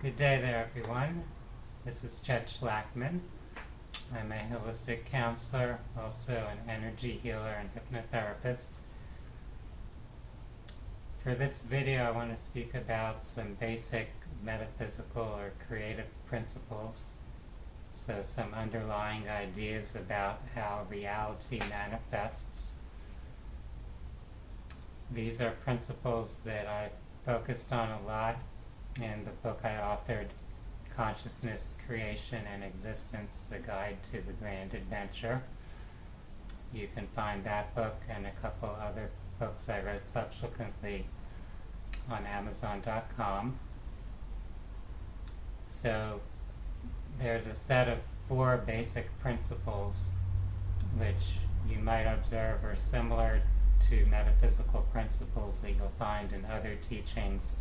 Good day there, everyone. This is Chet Schlackman. I'm a holistic counselor, also an energy healer and hypnotherapist. For this video, I want to speak about some basic metaphysical or creative principles. So some underlying ideas about how reality manifests. These are principles that I've focused on a lot in the book I authored, Consciousness, Creation, and Existence, The Guide to the Grand Adventure. You can find that book and a couple other books I wrote subsequently on Amazon.com. So there's a set of 4 basic principles which you might observe are similar to metaphysical principles that you'll find in other teachings.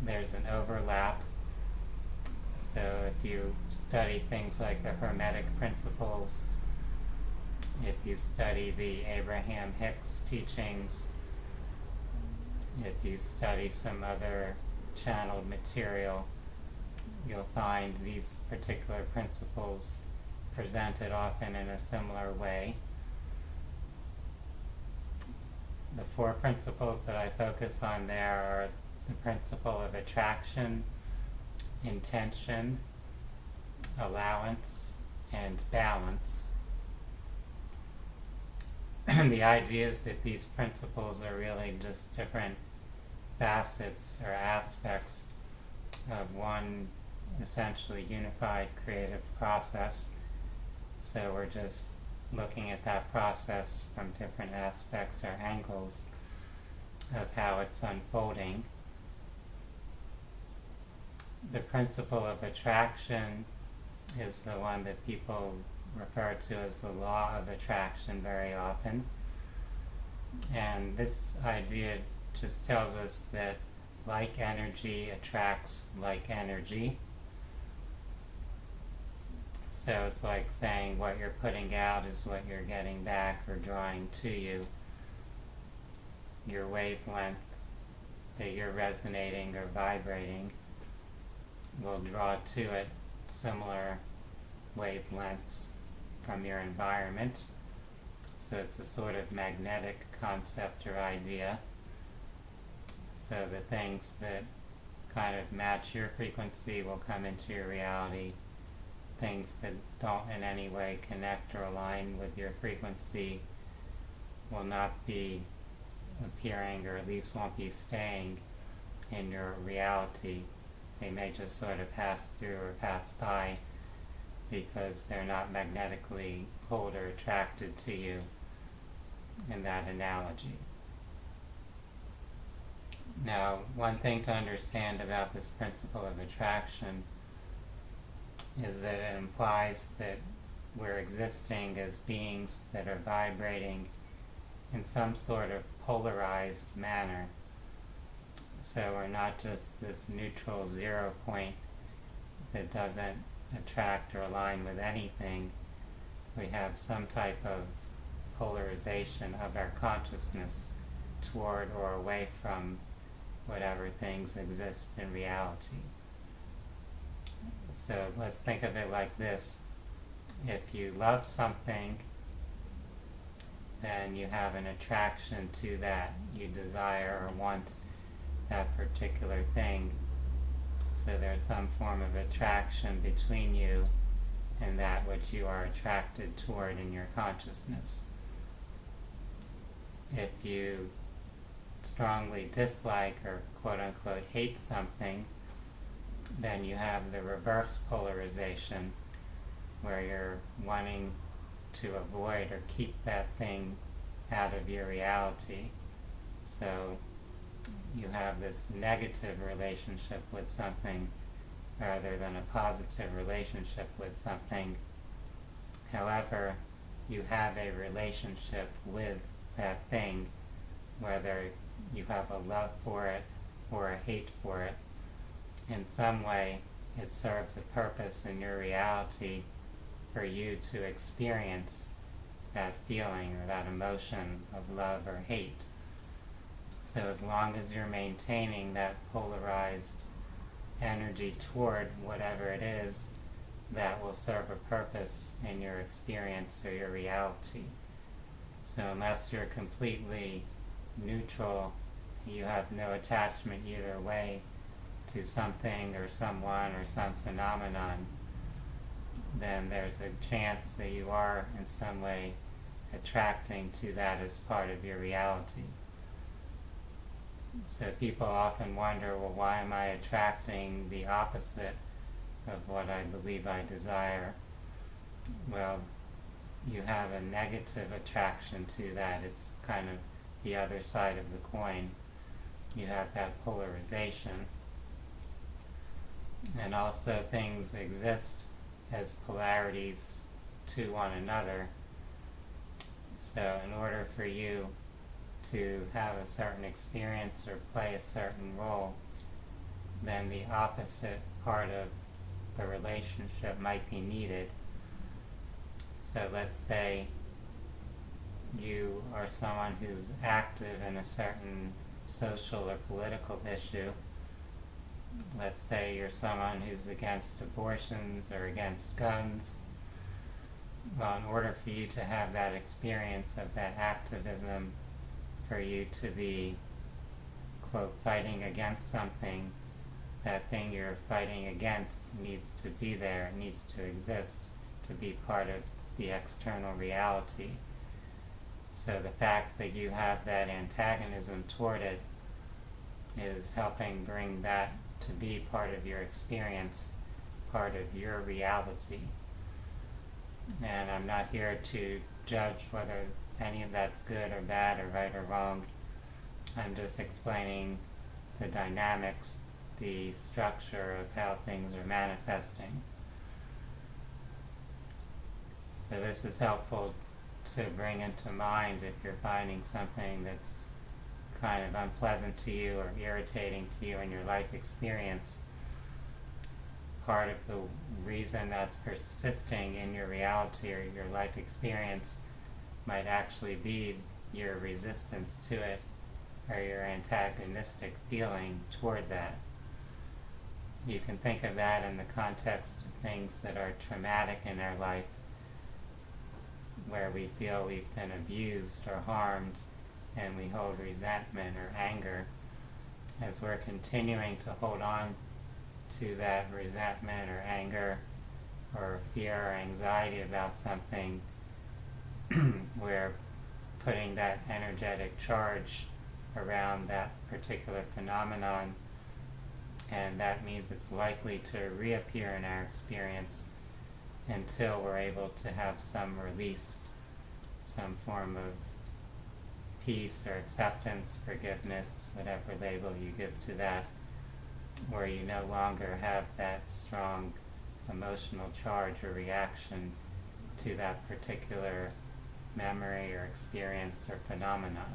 There's an overlap. So if you study things like the Hermetic principles, if you study the Abraham Hicks teachings, if you study some other channeled material, you'll find these particular principles presented often in a similar way. The 4 principles that I focus on there are the principle of attraction, intention, allowance, and balance. The idea is that these principles are really just different facets or aspects of one essentially unified creative process. So we're just looking at that process from different aspects or angles of how it's unfolding. The principle of attraction is the one that people refer to as the law of attraction very often. And this idea just tells us that like energy attracts like energy. So it's like saying what you're putting out is what you're getting back or drawing to you. Your wavelength that you're resonating or vibrating will draw to it similar wavelengths from your environment. So it's a sort of magnetic concept or idea. So the things that kind of match your frequency will come into your reality. Things that don't in any way connect or align with your frequency will not be appearing, or at least won't be staying in your reality. They may just sort of pass through or pass by because they're not magnetically pulled or attracted to you in that analogy. Now, one thing to understand about this principle of attraction is that it implies that we're existing as beings that are vibrating in some sort of polarized manner. So we're not just this neutral 0 point that doesn't attract or align with anything. We have some type of polarization of our consciousness toward or away from whatever things exist in reality. So let's think of it like this. If you love something, then you have an attraction to that. You desire or want that particular thing. So there's some form of attraction between you and that which you are attracted toward in your consciousness. If you strongly dislike or quote-unquote hate something, then you have the reverse polarization where you're wanting to avoid or keep that thing out of your reality. So you have this negative relationship with something rather than a positive relationship with something. However, you have a relationship with that thing, whether you have a love for it or a hate for it. In some way, it serves a purpose in your reality for you to experience that feeling or that emotion of love or hate. So as long as you're maintaining that polarized energy toward whatever it is that will serve a purpose in your experience or your reality. So unless you're completely neutral, you have no attachment either way to something or someone or some phenomenon, then there's a chance that you are in some way attracting to that as part of your reality. So people often wonder, well, why am I attracting the opposite of what I believe I desire? Well, you have a negative attraction to that. It's kind of the other side of the coin. You have that polarization. And also things exist as polarities to one another. So in order for you to have a certain experience or play a certain role, then the opposite part of the relationship might be needed. So let's say you are someone who's active in a certain social or political issue. Let's say you're someone who's against abortions or against guns. Well, in order for you to have that experience of that activism, for you to be, quote, fighting against something, that thing you're fighting against needs to be there, needs to exist, to be part of the external reality. So the fact that you have that antagonism toward it is helping bring that to be part of your experience, part of your reality. And I'm not here to judge whether any of that's good or bad or right or wrong. I'm just explaining the dynamics, the structure of how things are manifesting. So this is helpful to bring into mind if you're finding something that's kind of unpleasant to you or irritating to you in your life experience. Part of the reason that's persisting in your reality or your life experience might actually be your resistance to it or your antagonistic feeling toward that. You can think of that in the context of things that are traumatic in our life, where we feel we've been abused or harmed and we hold resentment or anger. As we're continuing to hold on to that resentment or anger or fear or anxiety about something, we're putting that energetic charge around that particular phenomenon, and that means it's likely to reappear in our experience until we're able to have some release, some form of peace or acceptance, forgiveness, whatever label you give to that, where you no longer have that strong emotional charge or reaction to that particular memory or experience or phenomenon.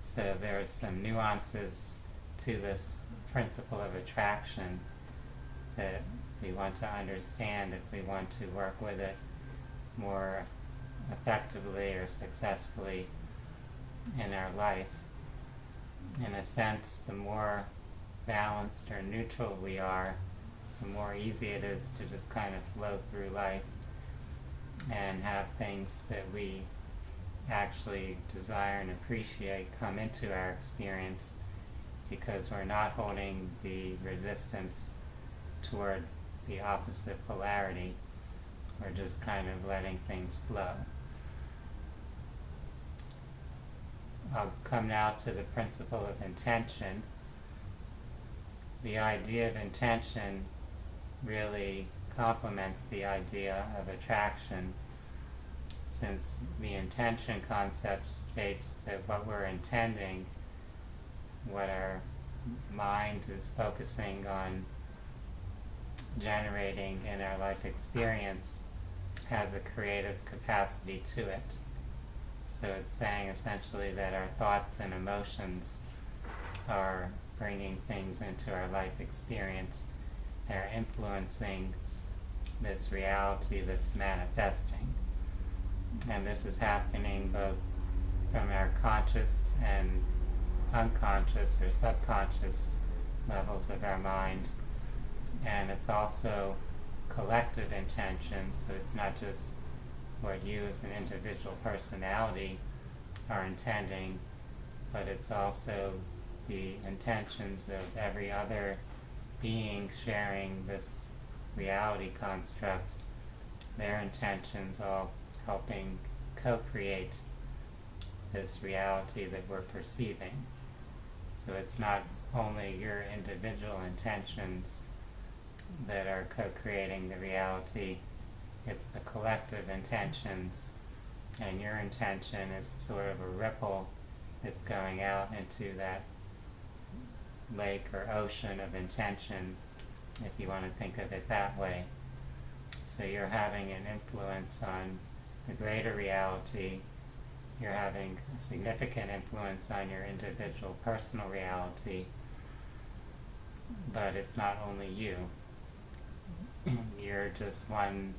So there's some nuances to this principle of attraction that we want to understand if we want to work with it more effectively or successfully in our life. In a sense, the more balanced or neutral we are, the more easy it is to just kind of flow through life and have things that we actually desire and appreciate come into our experience, because we're not holding the resistance toward the opposite polarity. We're just kind of letting things flow. I'll come now to the principle of intention. The idea of intention really complements the idea of attraction, since the intention concept states that what we're intending, what our mind is focusing on generating in our life experience, has a creative capacity to it. So it's saying essentially that our thoughts and emotions are bringing things into our life experience. They're influencing this reality that's manifesting. And this is happening both from our conscious and unconscious or subconscious levels of our mind. And it's also collective intention, so it's not just what you as an individual personality are intending, but it's also the intentions of every other being sharing this reality construct, their intentions all helping co-create this reality that we're perceiving. So it's not only your individual intentions that are co-creating the reality, it's the collective intentions, and your intention is sort of a ripple that's going out into that lake or ocean of intention, if you want to think of it that way. So you're having an influence on the greater reality, you're having a significant influence on your individual personal reality, but it's not only you. You're just one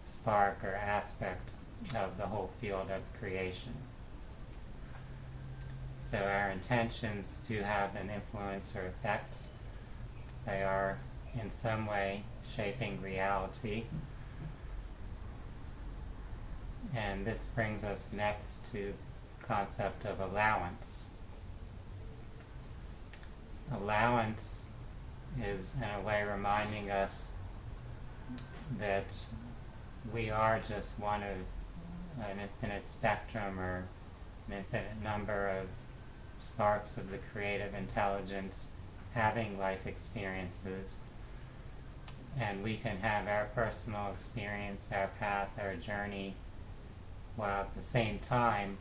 spark or aspect of the whole field of creation. So our intentions do have an influence or effect. They are in some way shaping reality. And this brings us next to the concept of allowance. Allowance is in a way reminding us that we are just one of an infinite spectrum or an infinite number of sparks of the creative intelligence having life experiences, and we can have our personal experience, our path, our journey, while at the same time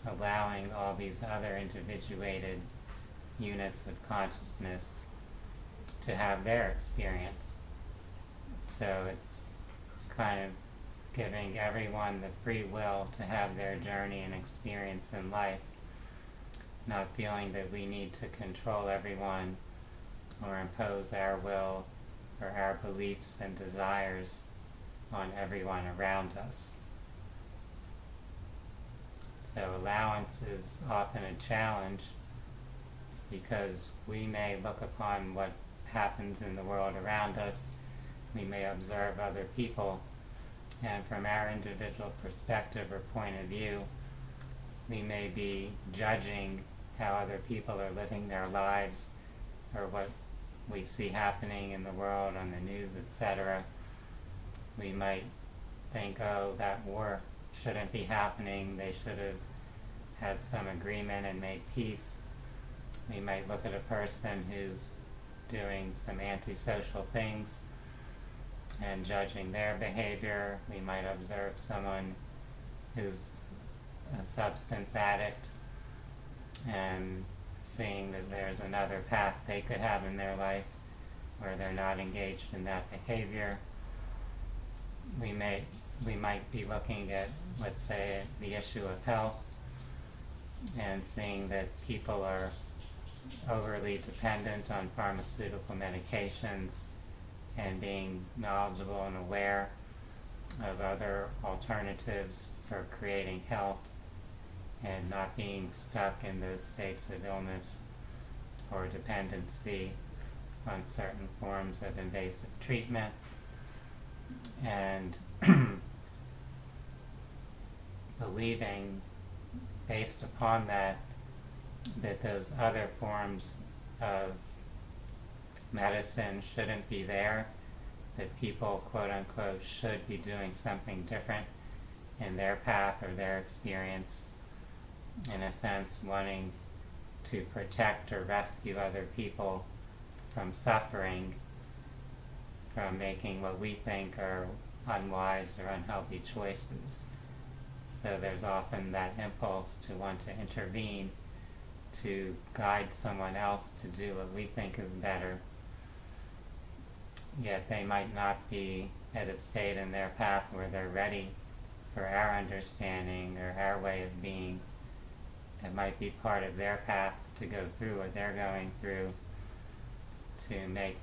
allowing all these other individuated units of consciousness to have their experience. So it's kind of giving everyone the free will to have their journey and experience in life, not feeling that we need to control everyone or impose our will or our beliefs and desires on everyone around us. So allowance is often a challenge because we may look upon what happens in the world around us, we may observe other people, and from our individual perspective or point of view, we may be judging how other people are living their lives or what we see happening in the world on the news, etc. We might think, oh, that war shouldn't be happening, they should have had some agreement and made peace. We might look at a person who's doing some antisocial things and judging their behavior. We might observe someone who's a substance addict and seeing that there's another path they could have in their life where they're not engaged in that behavior. We might be looking at, let's say, the issue of health and seeing that people are overly dependent on pharmaceutical medications and being knowledgeable and aware of other alternatives for creating health and not being stuck in those states of illness or dependency on certain forms of invasive treatment, and believing based upon that those other forms of medicine shouldn't be there, that people, quote unquote, should be doing something different in their path or their experience, in a sense wanting to protect or rescue other people from suffering, from making what we think are unwise or unhealthy choices. So there's often that impulse to want to intervene, to guide someone else to do what we think is better, yet they might not be at a state in their path where they're ready for our understanding or our way of being. It might be part of their path to go through what they're going through, to make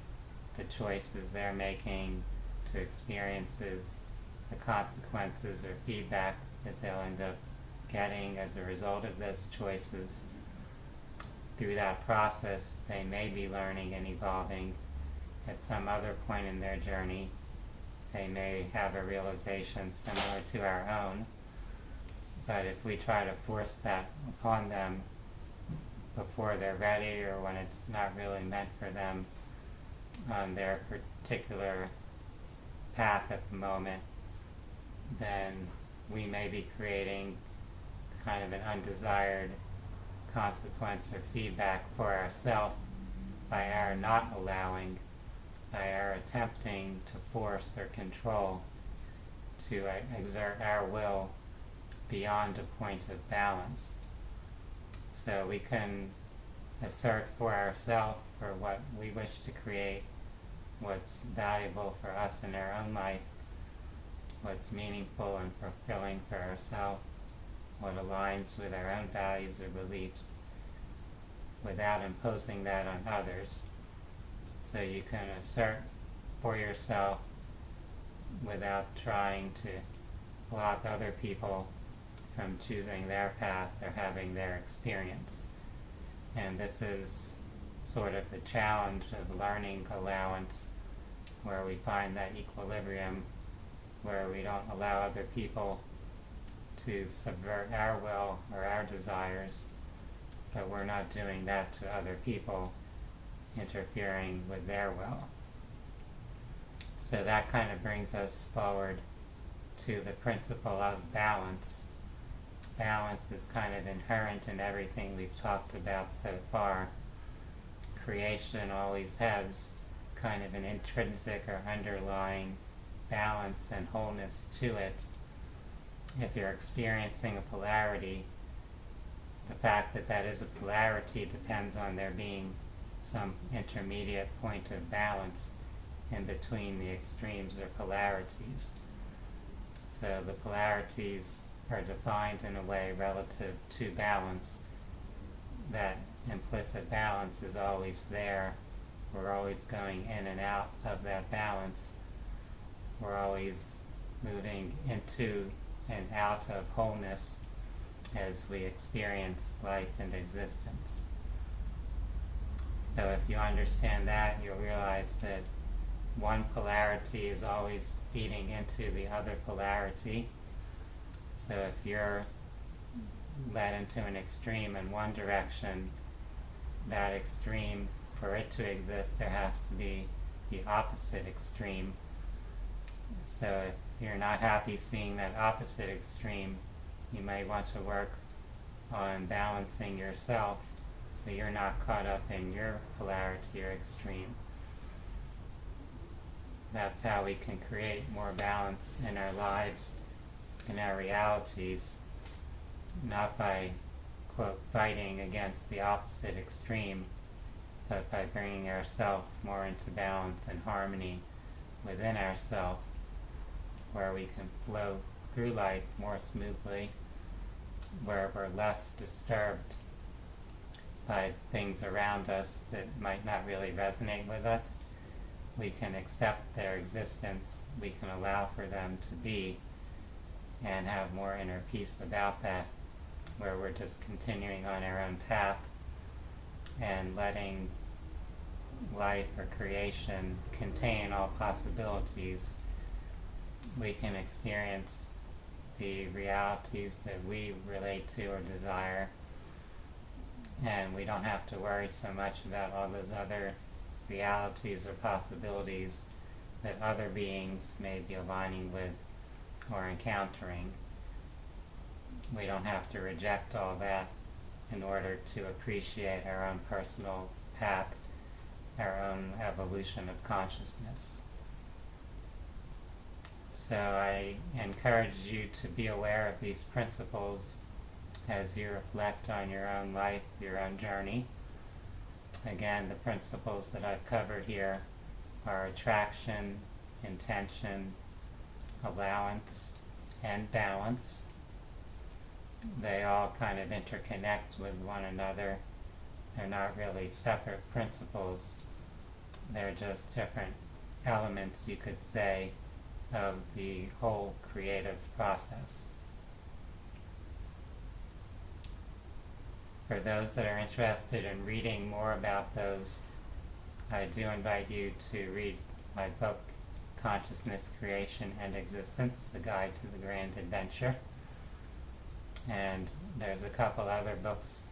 the choices they're making, to experiences, the consequences or feedback that they'll end up getting as a result of those choices. through that process, they may be learning and evolving. At some other point in their journey, they may have a realization similar to our own. But if we try to force that upon them before they're ready, or when it's not really meant for them on their particular path at the moment, then we may be creating kind of an undesired consequence or feedback for ourselves by our not allowing, by our attempting to force or control, to exert our will beyond a point of balance. So we can assert for ourselves, for what we wish to create, what's valuable for us in our own life, what's meaningful and fulfilling for ourselves, what aligns with our own values or beliefs, without imposing that on others. So you can assert for yourself without trying to block other people from choosing their path or having their experience. And this is sort of the challenge of learning allowance, where we find that equilibrium, where we don't allow other people to subvert our will or our desires, but we're not doing that to other people, interfering with their will. So that kind of brings us forward to the principle of balance. Balance is kind of inherent in everything we've talked about so far. Creation always has kind of an intrinsic or underlying balance and wholeness to it. If you're experiencing a polarity, the fact that that is a polarity depends on there being some intermediate point of balance in between the extremes or polarities. So the polarities are defined in a way relative to balance. That implicit balance is always there. We're always going in and out of that balance. We're always moving into and out of wholeness as we experience life and existence. So if you understand that, you'll realize that one polarity is always feeding into the other polarity. So if you're led into an extreme in one direction, that extreme, for it to exist, there has to be the opposite extreme. So if you're not happy seeing that opposite extreme, you may want to work on balancing yourself so you're not caught up in your polarity or extreme. That's how we can create more balance in our lives, in our realities, not by, quote, fighting against the opposite extreme, but by bringing ourselves more into balance and harmony within ourselves, where we can flow through life more smoothly, where we're less disturbed by things around us that might not really resonate with us. We can accept their existence, we can allow for them to be, and have more inner peace about that, where we're just continuing on our own path and letting life or creation contain all possibilities. We can experience the realities that we relate to or desire, and we don't have to worry so much about all those other realities or possibilities that other beings may be aligning with or encountering. We don't have to reject all that in order to appreciate our own personal path, our own evolution of consciousness. So I encourage you to be aware of these principles as you reflect on your own life, your own journey. Again, the principles that I've covered here are attraction, intention, allowance, and balance. They all kind of interconnect with one another. They're not really separate principles. They're just different elements, you could say, of the whole creative process. For those that are interested in reading more about those, I do invite you to read my book, Consciousness, Creation, and Existence, The Guide to the Grand Adventure. And there's a couple other books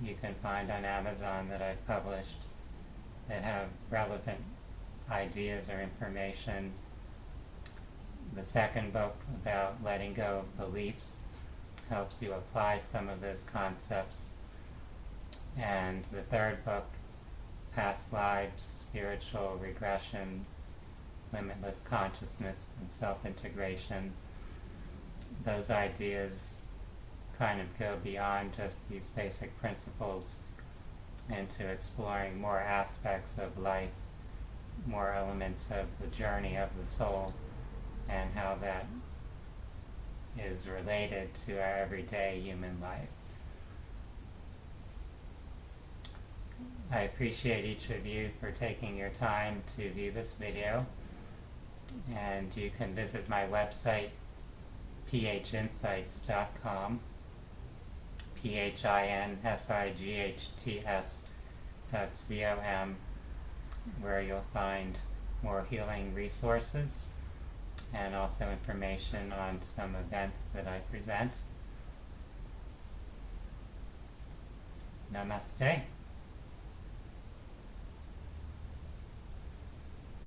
you can find on Amazon that I've published that have relevant ideas or information. The second book, about letting go of beliefs, helps you apply some of those concepts. And the third book, Past Lives, Spiritual Regression, Limitless Consciousness, and Self-Integration. Those ideas kind of go beyond just these basic principles into exploring more aspects of life, more elements of the journey of the soul, and how that is related to our everyday human life. I appreciate each of you for taking your time to view this video, and you can visit my website, phinsights.com, phinsights.com, where you'll find more healing resources and also information on some events that I present. Namaste.